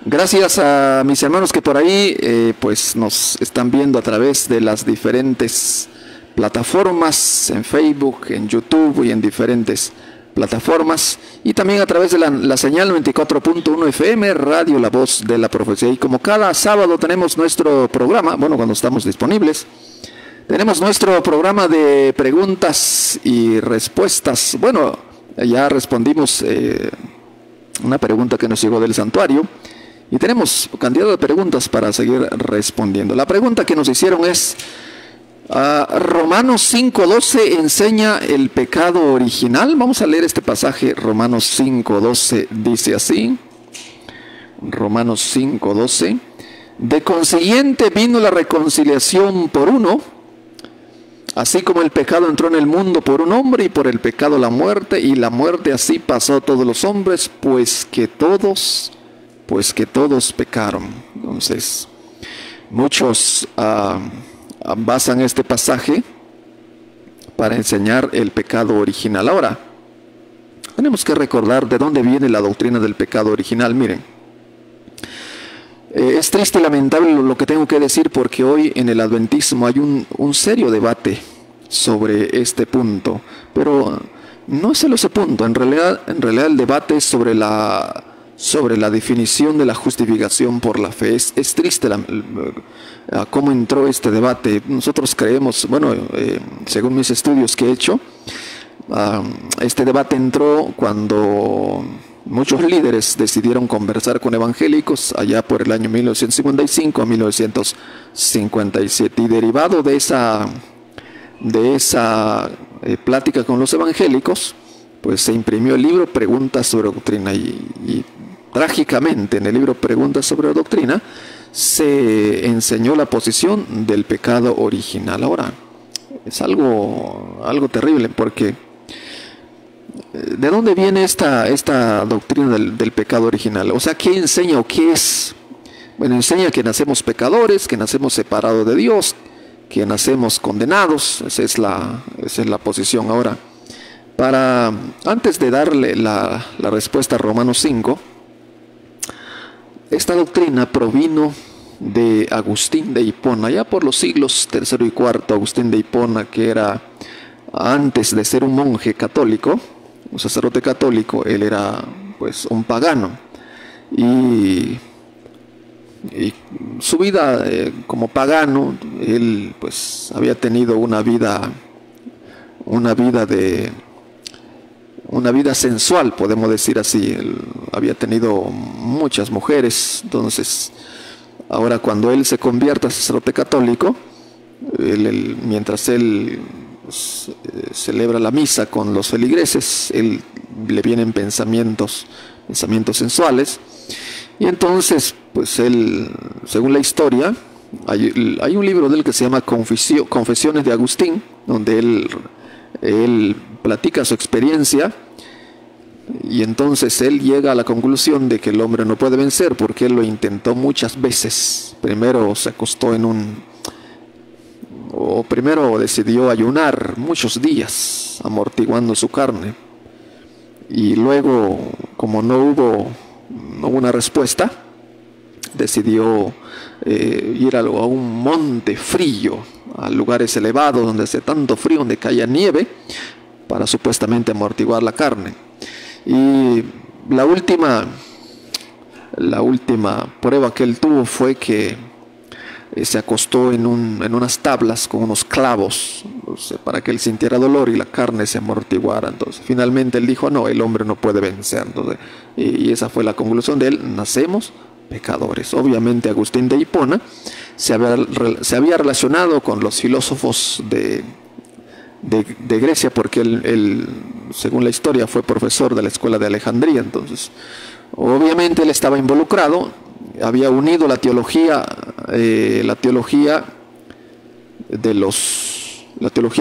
Gracias a mis hermanos que por ahí pues nos están viendo a través de las diferentes plataformas, en Facebook, en YouTube y en diferentes plataformas, y también a través de la señal 94.1 FM, Radio La Voz de la Profecía. Y como cada sábado tenemos nuestro programa, bueno, cuando estamos disponibles, tenemos nuestro programa de preguntas y respuestas. Bueno, ya respondimos una pregunta que nos llegó del santuario, y tenemos cantidad de preguntas para seguir respondiendo. La pregunta que nos hicieron es, Romanos 5:12 enseña el pecado original. Vamos a leer este pasaje. Romanos 5:12 dice así. Romanos 5:12. De consiguiente vino la reconciliación por uno, así como el pecado entró en el mundo por un hombre, y por el pecado la muerte, y la muerte así pasó a todos los hombres, pues que todos pecaron. Entonces, muchos basan este pasaje para enseñar el pecado original. Ahora, tenemos que recordar de dónde viene la doctrina del pecado original. Miren, es triste y lamentable lo que tengo que decir, porque hoy en el adventismo hay un serio debate sobre este punto, pero no es solo ese punto. En realidad el debate es sobre la definición de la justificación por la fe. Es triste cómo entró este debate. Nosotros creemos, bueno, según mis estudios que he hecho, este debate entró cuando muchos líderes decidieron conversar con evangélicos allá por el año 1955 a 1957, y derivado de esa plática con los evangélicos, pues se imprimió el libro Preguntas sobre Doctrina, y trágicamente en el libro Preguntas sobre Doctrina se enseñó la posición del pecado original. Ahora, es algo terrible, porque ¿de dónde viene esta doctrina del pecado original? O sea, ¿qué enseña o qué es? Bueno, enseña que nacemos pecadores, que nacemos separados de Dios, que nacemos condenados. Esa es la posición. Ahora, antes de darle la respuesta a Romanos 5, esta doctrina provino de Agustín de Hipona, ya por los siglos III y IV. Agustín de Hipona, que era, antes de ser un monje católico, un sacerdote católico, él era pues un pagano, y su vida como pagano, él pues había tenido una vida sensual, podemos decir así. Él había tenido muchas mujeres. Entonces, ahora cuando él se convierte a sacerdote católico, mientras él celebra la misa con los feligreses, le vienen pensamientos sensuales, y entonces pues él, según la historia, hay un libro de él que se llama Confesiones de Agustín, donde él platica su experiencia, y entonces él llega a la conclusión de que el hombre no puede vencer, porque él lo intentó muchas veces. Primero se acostó primero decidió ayunar muchos días, amortiguando su carne, y luego, como no hubo una respuesta, decidió ir a un monte frío, a lugares elevados donde hace tanto frío, donde caía nieve, para supuestamente amortiguar la carne. Y la última prueba que él tuvo fue que se acostó en unas tablas con unos clavos, para que él sintiera dolor y la carne se amortiguara. Entonces finalmente él dijo, no, el hombre no puede vencer. Entonces, y esa fue la conclusión de él: nacemos pecadores. Obviamente Agustín de Hipona se había relacionado con los filósofos de Grecia, porque él, según la historia, fue profesor de la escuela de Alejandría. Entonces, obviamente él estaba involucrado, había unido la teología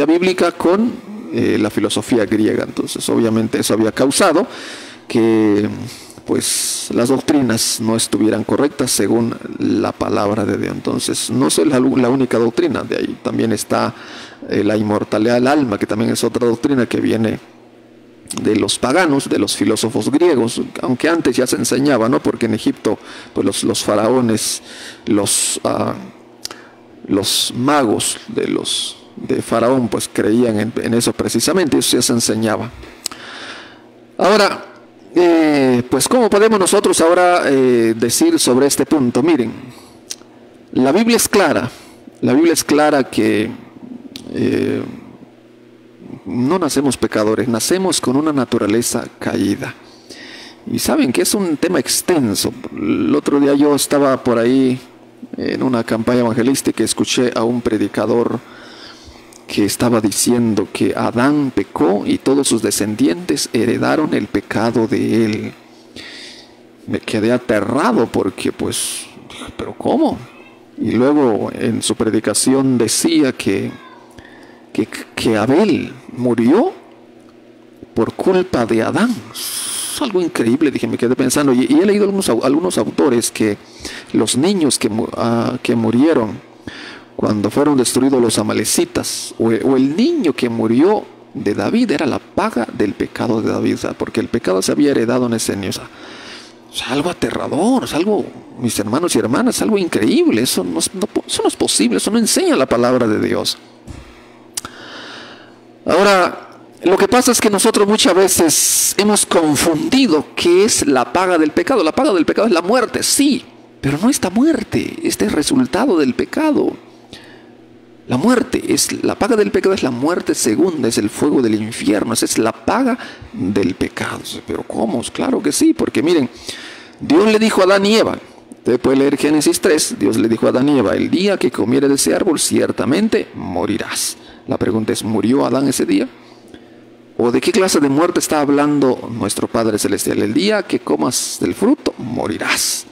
bíblica con la filosofía griega. Entonces, obviamente eso había causado que pues las doctrinas no estuvieran correctas según la palabra de Dios. Entonces, no es la única doctrina. De ahí también está la inmortalidad del alma, que también es otra doctrina que viene de los paganos, de los filósofos griegos, aunque antes ya se enseñaba, ¿no? Porque en Egipto pues los faraones, los magos de Faraón pues creían en eso precisamente, eso ya se enseñaba. Ahora, pues ¿cómo podemos nosotros ahora decir sobre este punto? Miren, la Biblia es clara que no nacemos pecadores, nacemos con una naturaleza caída. Y saben que es un tema extenso. El otro día yo estaba por ahí en una campaña evangelística y escuché a un predicador que estaba diciendo que Adán pecó y todos sus descendientes heredaron el pecado de él. Me quedé aterrado porque pues, ¿pero cómo? Y luego en su predicación decía que Abel murió por culpa de Adán. Es algo increíble, dije, me quedé pensando. Y he leído algunos autores que los niños que murieron cuando fueron destruidos los amalecitas, o el niño que murió de David, era la paga del pecado de David, ¿sabes? Porque el pecado se había heredado en ese niño. Es algo aterrador, es algo, mis hermanos y hermanas, es algo increíble. Eso no es posible, eso no enseña la palabra de Dios. Ahora, lo que pasa es que nosotros muchas veces hemos confundido qué es la paga del pecado. La paga del pecado es la muerte, sí, pero no esta muerte, este es resultado del pecado. La paga del pecado es la muerte segunda, es el fuego del infierno, esa es la paga del pecado. Pero ¿cómo? Claro que sí, porque miren, Dios le dijo a Adán y Eva, usted puede leer Génesis 3, Dios le dijo a Adán y Eva, el día que comieres de ese árbol ciertamente morirás. La pregunta es, ¿murió Adán ese día? ¿O de qué clase de muerte está hablando nuestro Padre Celestial? El día que comas del fruto, morirás.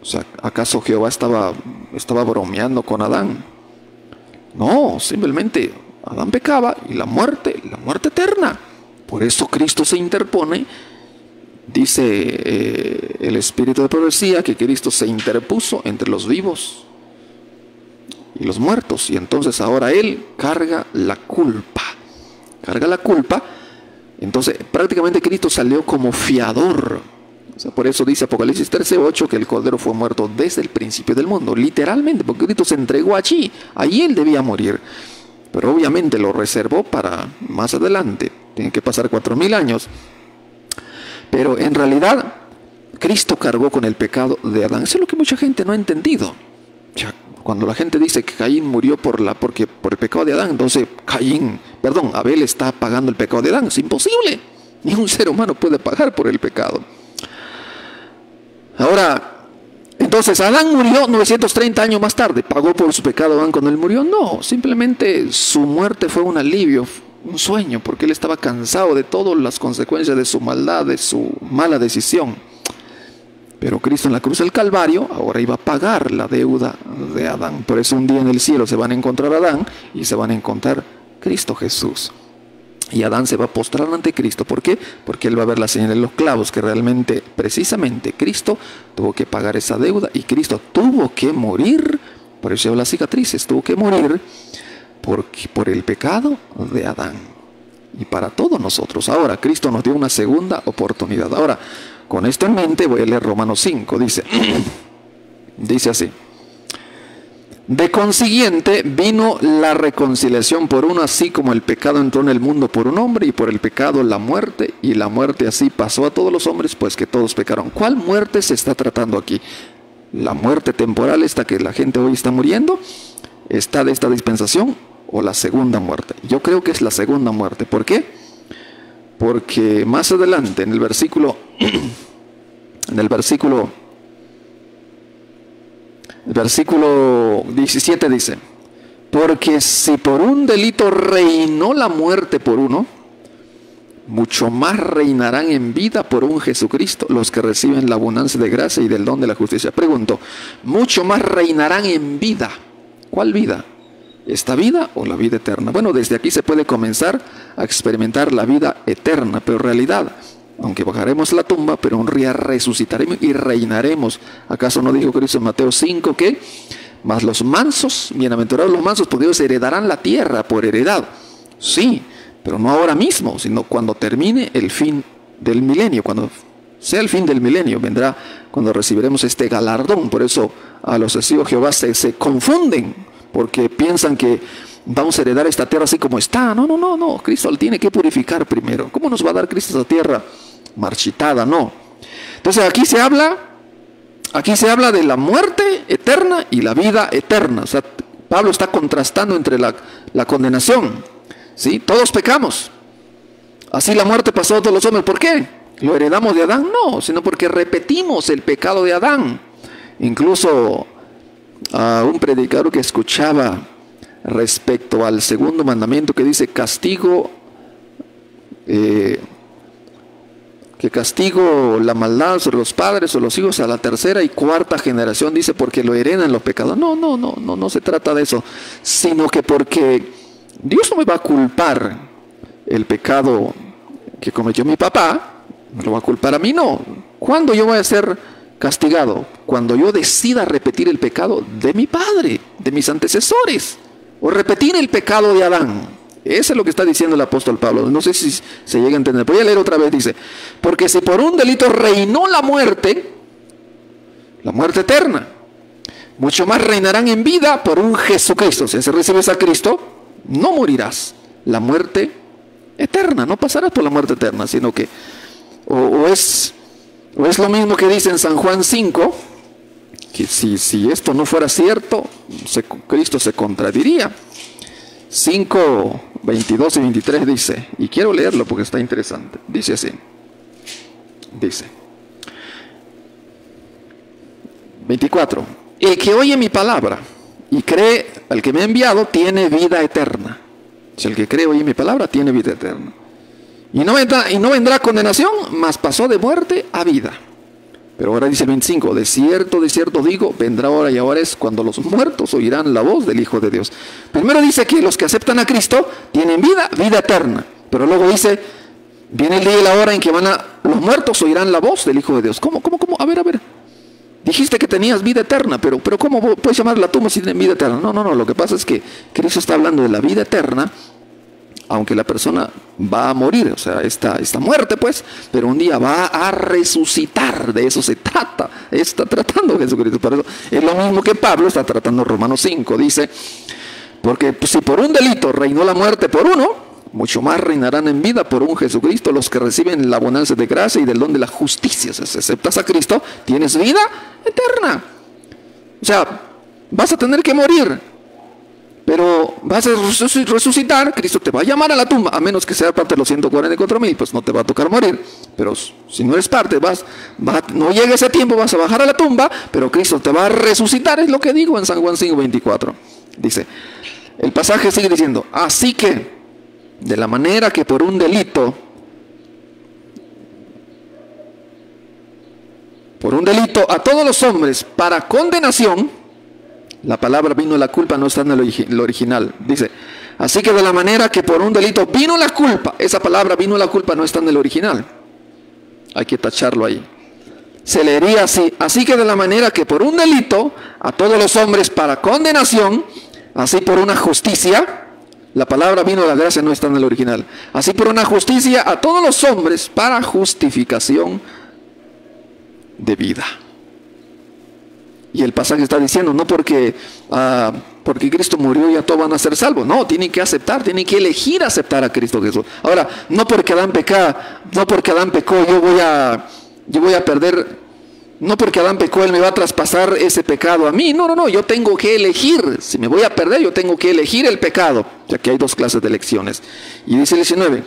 O sea, ¿acaso Jehová estaba bromeando con Adán? No, simplemente Adán pecaba y la muerte eterna. Por eso Cristo se interpone. Dice el Espíritu de profecía que Cristo se interpuso entre los vivos y los muertos. Y entonces ahora Él carga la culpa. Entonces prácticamente Cristo salió como fiador. O sea, por eso dice Apocalipsis 13:8 que el Cordero fue muerto desde el principio del mundo, literalmente, porque Cristo se entregó allí Él debía morir, pero obviamente lo reservó para más adelante, tiene que pasar 4000 años, pero en realidad Cristo cargó con el pecado de Adán. Eso es lo que mucha gente no ha entendido. Ya, cuando la gente dice que Caín murió por el pecado de Adán, entonces Abel está pagando el pecado de Adán. Es imposible, ningún ser humano puede pagar por el pecado. Ahora, entonces Adán murió 930 años más tarde. ¿Pagó por su pecado Adán cuando él murió? No, simplemente su muerte fue un alivio, un sueño, porque él estaba cansado de todas las consecuencias de su maldad, de su mala decisión. Pero Cristo en la cruz del Calvario ahora iba a pagar la deuda de Adán. Por eso un día en el cielo se van a encontrar a Adán y se van a encontrar Cristo Jesús. Y Adán se va a postrar ante Cristo. ¿Por qué? Porque él va a ver la señal de los clavos, que realmente, precisamente, Cristo tuvo que pagar esa deuda y Cristo tuvo que morir. Por eso las cicatrices, tuvo que morir por el pecado de Adán. Y para todos nosotros. Ahora, Cristo nos dio una segunda oportunidad. Ahora, con esto en mente, voy a leer Romanos 5. Dice así. De consiguiente vino la reconciliación por uno, así como el pecado entró en el mundo por un hombre, y por el pecado la muerte, y la muerte así pasó a todos los hombres, pues que todos pecaron. ¿Cuál muerte se está tratando aquí? ¿La muerte temporal, esta que la gente hoy está muriendo, está de esta dispensación, o la segunda muerte? Yo creo que es la segunda muerte. ¿Por qué? Porque más adelante en el versículo 17 dice: porque si por un delito reinó la muerte por uno, mucho más reinarán en vida por un Jesucristo los que reciben la abundancia de gracia y del don de la justicia. Pregunto, mucho más reinarán en vida. ¿Cuál vida? ¿Esta vida o la vida eterna? Bueno, desde aquí se puede comenzar a experimentar la vida eterna, pero en realidad, aunque bajaremos la tumba, pero un día resucitaremos y reinaremos. ¿Acaso no dijo Cristo en Mateo 5 que mas los mansos, bienaventurados los mansos, pues Dios heredarán la tierra por heredad? Sí, pero no ahora mismo, sino cuando termine el fin del milenio, cuando sea el fin del milenio, vendrá cuando recibiremos este galardón. Por eso a los testigos de Jehová se confunden, porque piensan que vamos a heredar esta tierra así como está. No, Cristo la tiene que purificar primero. ¿Cómo nos va a dar Cristo esa tierra marchitada? No. Entonces aquí se habla de la muerte eterna y la vida eterna. O sea, Pablo está contrastando entre la condenación. ¿Sí? Todos pecamos. Así la muerte pasó a todos los hombres. ¿Por qué? ¿Lo heredamos de Adán? No, sino porque repetimos el pecado de Adán. Incluso a un predicador que escuchaba respecto al segundo mandamiento que dice castigo la maldad sobre los padres o los hijos a la tercera y cuarta generación, dice porque lo heredan los pecados. No se trata de eso, sino que porque Dios no me va a culpar el pecado que cometió mi papá, me lo va a culpar a mí, no. ¿Cuándo yo voy a ser castigado? Cuando yo decida repetir el pecado de mi padre, de mis antecesores, o repetir el pecado de Adán. Eso es lo que está diciendo el apóstol Pablo. No sé si se llega a entender. Voy a leer otra vez, dice, porque si por un delito reinó la muerte eterna, mucho más reinarán en vida por un Jesucristo. Si recibes a Cristo, no morirás. La muerte eterna, no pasarás por la muerte eterna, sino que o es lo mismo que dice en San Juan 5, que si esto no fuera cierto, Cristo se contradiría. 5, 22 y 23 dice, y quiero leerlo porque está interesante, dice así, dice, 24, el que oye mi palabra y cree al que me ha enviado tiene vida eterna. Si el que cree oye mi palabra tiene vida eterna. Y no vendrá condenación, mas pasó de muerte a vida. Pero ahora dice el 25, de cierto digo, vendrá hora y ahora es cuando los muertos oirán la voz del Hijo de Dios. Primero dice que los que aceptan a Cristo tienen vida eterna. Pero luego dice, viene el día y la hora en que los muertos oirán la voz del Hijo de Dios. ¿Cómo? A ver. Dijiste que tenías vida eterna, pero ¿cómo puedes llamar la tumba si tienes vida eterna? No, lo que pasa es que Cristo está hablando de la vida eterna, aunque la persona va a morir, o sea, esta muerte pues, pero un día va a resucitar. De eso se trata, está tratando Jesucristo. Por eso es lo mismo que Pablo está tratando en Romanos 5, dice, porque si por un delito reinó la muerte por uno, mucho más reinarán en vida por un Jesucristo los que reciben la abundancia de gracia y del don de la justicia. Si aceptas a Cristo, tienes vida eterna. O sea, vas a tener que morir, pero vas a resucitar. Cristo te va a llamar a la tumba, a menos que sea parte de los 144,000, pues no te va a tocar morir. Pero si no eres parte, no llega ese tiempo, vas a bajar a la tumba, pero Cristo te va a resucitar. Es lo que digo en San Juan 5:24. Dice, el pasaje sigue diciendo, así que de la manera que por un delito a todos los hombres para condenación. La palabra vino la culpa no está en el original. Dice, así que de la manera que por un delito vino la culpa. Esa palabra vino la culpa no está en el original. Hay que tacharlo ahí. Se leería así, así que de la manera que por un delito a todos los hombres para condenación, así por una justicia. La palabra vino la gracia no está en el original. Así por una justicia a todos los hombres para justificación de vida. Y el pasaje está diciendo, no porque Cristo murió ya todos van a ser salvos. No, tienen que aceptar, tienen que elegir aceptar a Cristo Jesús. Ahora, no porque Adán pecó, yo voy a perder. No porque Adán pecó, él me va a traspasar ese pecado a mí. No, yo tengo que elegir. Si me voy a perder, yo tengo que elegir el pecado. Ya que hay dos clases de elecciones. Y dice el 19,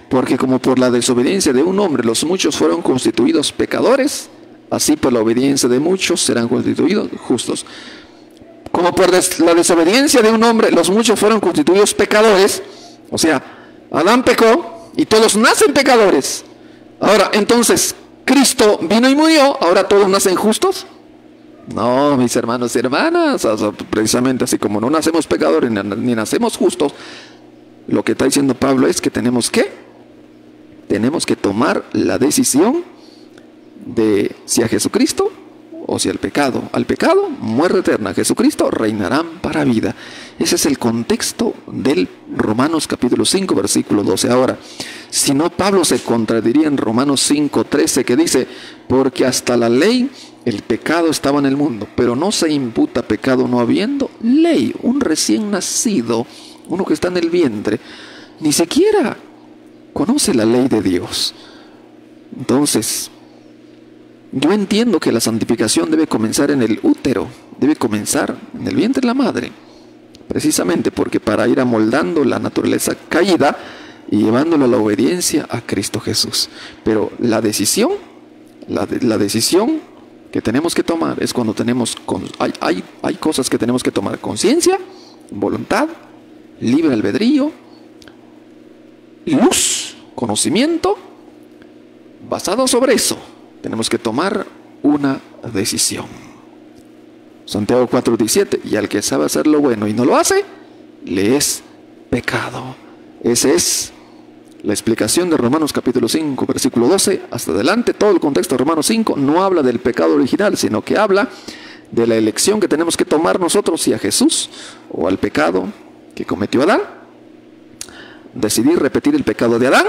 porque como por la desobediencia de un hombre los muchos fueron constituidos pecadores, así por la obediencia de muchos serán constituidos justos. Como por la desobediencia de un hombre los muchos fueron constituidos pecadores, o sea, Adán pecó y todos nacen pecadores. Ahora, entonces, Cristo vino y murió, ¿ahora todos nacen justos? No, mis hermanos y hermanas, o sea, precisamente así como no nacemos pecadores ni nacemos justos, lo que está diciendo Pablo es que tenemos que tomar la decisión de si a Jesucristo o si al pecado, muerte eterna. Jesucristo reinarán para vida. Ese es el contexto del Romanos capítulo 5, versículo 12. Ahora, si no, Pablo se contradiría en Romanos 5, 13, que dice, porque hasta la ley el pecado estaba en el mundo, pero no se imputa pecado no habiendo ley. Un recién nacido, uno que está en el vientre, ni siquiera conoce la ley de Dios. Entonces, yo entiendo que la santificación debe comenzar en el útero, debe comenzar en el vientre de la madre, precisamente porque para ir amoldando la naturaleza caída y llevándolo a la obediencia a Cristo Jesús. Pero la decisión que tenemos que tomar es cuando tenemos, hay cosas que tenemos que tomar: conciencia, voluntad, libre albedrío, luz, conocimiento. Basado sobre eso, tenemos que tomar una decisión. Santiago 4:17, y al que sabe hacer lo bueno y no lo hace, le es pecado. Esa es la explicación de Romanos capítulo 5, versículo 12, hasta adelante. Todo el contexto de Romanos 5 no habla del pecado original, sino que habla de la elección que tenemos que tomar nosotros, si a Jesús o al pecado que cometió Adán. Decidir repetir el pecado de Adán,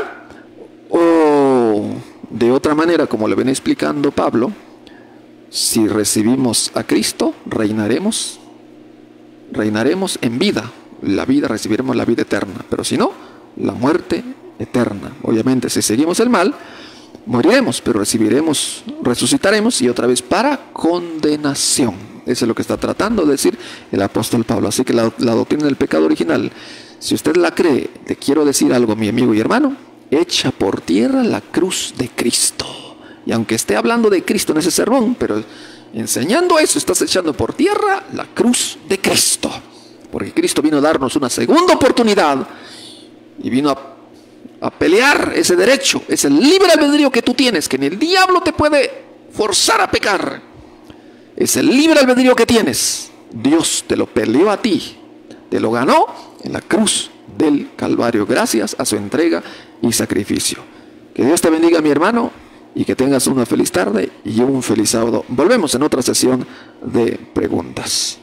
o de otra manera, como le viene explicando Pablo, si recibimos a Cristo, reinaremos en vida. Recibiremos la vida eterna, pero si no, la muerte eterna. Obviamente, si seguimos el mal, moriremos, pero resucitaremos, y otra vez para condenación. Eso es lo que está tratando de decir el apóstol Pablo. Así que la doctrina del pecado original, si usted la cree, le quiero decir algo, mi amigo y hermano: echa por tierra la cruz de Cristo. Y aunque esté hablando de Cristo en ese sermón, pero enseñando eso, estás echando por tierra la cruz de Cristo. Porque Cristo vino a darnos una segunda oportunidad y vino a pelear ese derecho, ese libre albedrío que tú tienes, que ni el diablo te puede forzar a pecar. Ese libre albedrío que tienes, Dios te lo peleó a ti, te lo ganó en la cruz del Calvario, gracias a su entrega y sacrificio. Que Dios te bendiga, mi hermano, y que tengas una feliz tarde y un feliz sábado. Volvemos en otra sesión de preguntas.